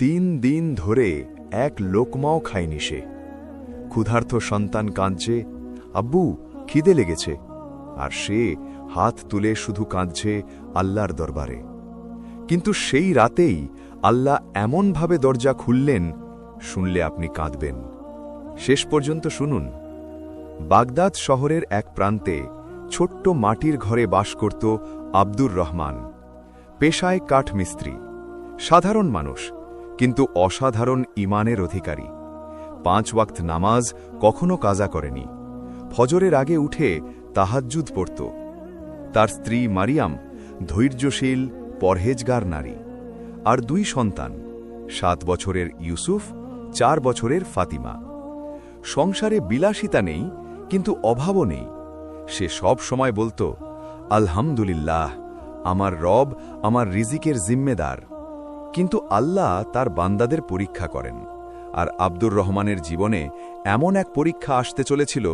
দিন ধরে এক লোকমাও খায়নি সে। ক্ষুধার্ত সন্তান কাঁদছে, আব্বু খিদে লেগেছে, আর সে হাত তুলে শুধু কাঁদছে আল্লাহর দরবারে। কিন্তু সেই রাতেই আল্লাহ এমনভাবে দরজা খুললেন, শুনলে আপনি কাঁদবেন। শেষ পর্যন্ত শুনুন। বাগদাদ শহরের এক প্রান্তে ছোট্ট মাটির ঘরে বাস করত আব্দুর রহমান। পেশায় কাঠমিস্ত্রি, সাধারণ মানুষ, কিন্তু অসাধারণ ঈমানের অধিকারী। 5 ওয়াক্ত নামাজ কখনো কাজা করেনি। ফজরের আগে উঠে তাহাজ্জুদ পড়ত। তার স্ত্রী মারিয়াম ধৈর্যশীল, পরহেজগার নারী। আর 2 সন্তান, 7 বছরের ইউসুফ, 4 বছরের ফাতিমা। সংসারে বিলাসিতা নেই, কিন্তু অভাবও নেই। সে সব সময় বলতো, আলহামদুলিল্লাহ, আমার রব আমার রিজিকের জিম্মেদার। কিন্তু আল্লাহ তার বান্দাদের পরীক্ষা করেন, আর আব্দুর রহমানের জীবনে এমন এক পরীক্ষা আসতে চলেছিল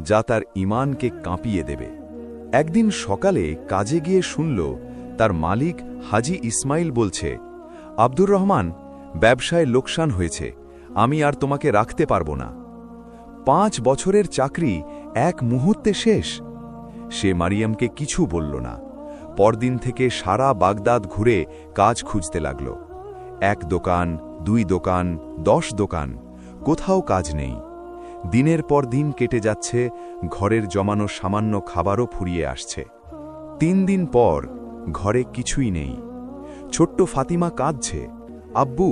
যা তার ঈমানকে কাঁপিয়ে দেবে। একদিন সকালে কাজে গিয়ে শুনল তার মালিক হাজি ইসমাইল বলছে, আব্দুর রহমান, ব্যবসায় লোকসান হয়েছে, আমি আর তোমাকে রাখতে পারব না। 5 বছরের চাকরি এক মুহূর্তে শেষ। সে মারিয়ামকে কিছু বলল না। পরদিন থেকে সারা বাগদাদ ঘুরে কাজ খুঁজতে লাগল। 1 দোকান, 2 দোকান, 10 দোকান, কোথাও কাজ নেই। দিনের পর দিন কেটে যাচ্ছে, ঘরের জমানো সামান্য খাবারও ফুরিয়ে আসছে। 3 দিন পর ঘরে কিছুই নেই। ছোট্ট ফাতিমা কাঁদছে, আব্বু,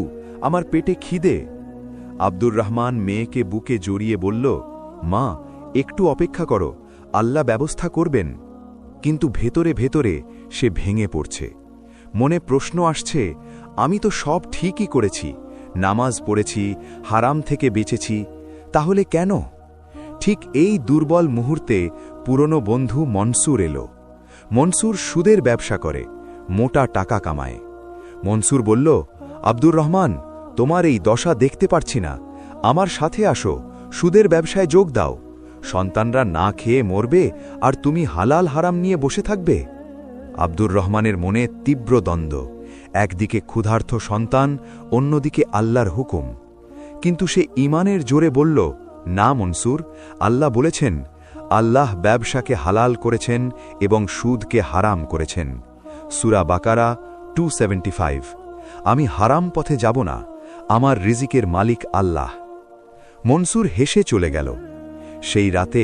আমার পেটে খিদে। আব্দুর রহমান মেয়েকে বুকে জড়িয়ে বলল, মা, একটু অপেক্ষা করো, আল্লাহ ব্যবস্থা করবেন। কিন্তু ভেতরে ভেতরে সে ভেঙে পড়ছে। মনে প্রশ্ন আসছে, আমি তো সব ঠিকই করেছি, নামাজ পড়েছি, হারাম থেকে বেঁচেছি, তাহলে কেন? ঠিক এই দুর্বল মুহূর্তে পুরনো বন্ধু মনসুর এলো। মনসুর সুদের ব্যবসা করে, মোটা টাকা কামায়। মনসুর বলল, আব্দুর রহমান, তোমার এই দশা দেখতে পারছি না, আমার সাথে আসো, সুদের ব্যবসায় যোগ দাও। সন্তানরা না খেয়ে মরবে, আর তুমি হালাল হারাম নিয়ে বসে থাকবে। আব্দুর রহমানের মনে তীব্র দ্বন্দ্ব, একদিকে ক্ষুধার্ত সন্তান, অন্যদিকে আল্লাহর হুকুম। কিন্তু সে ঈমানের জোরে বলল, না মনসুর, আল্লাহ বলেছেন, আল্লাহ ব্যবসাকে হালাল করেছেন এবং সুদকে হারাম করেছেন। সূরা বাকারা 275। আমি হারাম পথে যাব না, আমার রিজিকের মালিক আল্লাহ। মনসুর হেসে চলে গেল। সেই রাতে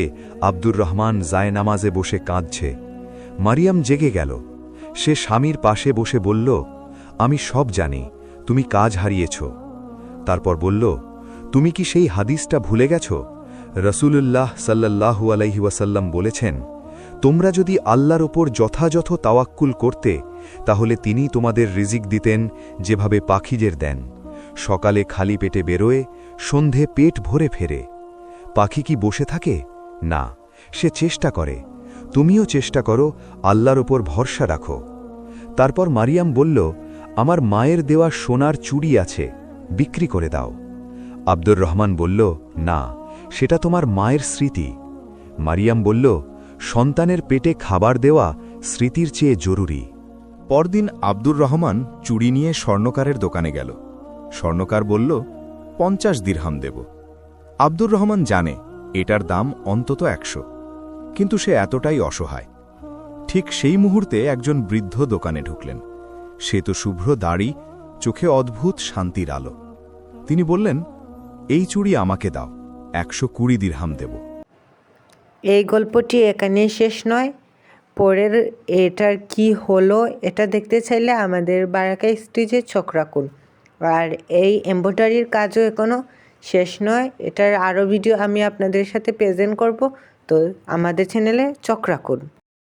আব্দুর রহমান জায়নামাজে বসে কাঁদছে। মারিয়াম জেগে গেল। সে স্বামীর পাশে বসে বলল, আমি সব জানি, তুমি কাজ হারিয়েছ। তারপর বলল, তুমি কি সেই হাদিসটা ভুলে গেছ? রাসূলুল্লাহ সাল্লাল্লাহু আলাইহি ওয়াসাল্লাম বলেছেন, তোমরা যদি আল্লাহর ওপর যথাযথ তাওয়াক্কুল করতে, তাহলে তিনি তোমাদের রিজিক দিতেন যেভাবে পাখিদের দেন। সকালে খালি পেটে বেরোয়, সন্ধে পেট ভরে ফেরে। পাখি কি বসে থাকে? না, সে চেষ্টা করে। তুমিও চেষ্টা করো, আল্লাহর ওপর ভরসা রাখো। তারপর মারিয়াম বলল, আমার মায়ের দেওয়া সোনার চুড়ি আছে, বিক্রি করে দাও। আব্দুর রহমান বলল, না, সেটা তোমার মায়ের স্মৃতি। মারিয়াম বলল, সন্তানের পেটে খাবার দেওয়া স্মৃতির চেয়ে জরুরি। পরদিন আব্দুর রহমান চুড়ি নিয়ে স্বর্ণকারের দোকানে গেল। স্বর্ণকার বলল, 50 দিরহাম দেব। আব্দুর রহমান জানে এটার দাম অন্তত 100, কিন্তু সে এতটাই অসহায়। ঠিক সেই মুহূর্তে একজন বৃদ্ধ দোকানে ঢুকলেন। সে তো শুভ্র দাড়ি, চোখে অদ্ভুত শান্তির আলো। তিনি বললেন, এই চুড়ি আমাকে দাও, 120 দিরহাম দেব। এই গল্পটি এখানেই শেষ নয়। পরের এটার কি হলো এটা দেখতে চাইলে আমাদের বারাকা স্টিচে চোখ রাখুন। আর এই এমব্রয়ডারির কাজও এখনও শেষ নয়, এটার আরও ভিডিও আমি আপনাদের সাথে প্রেজেন্ট করব, তো আমাদের চ্যানেলে চোখ রাখুন।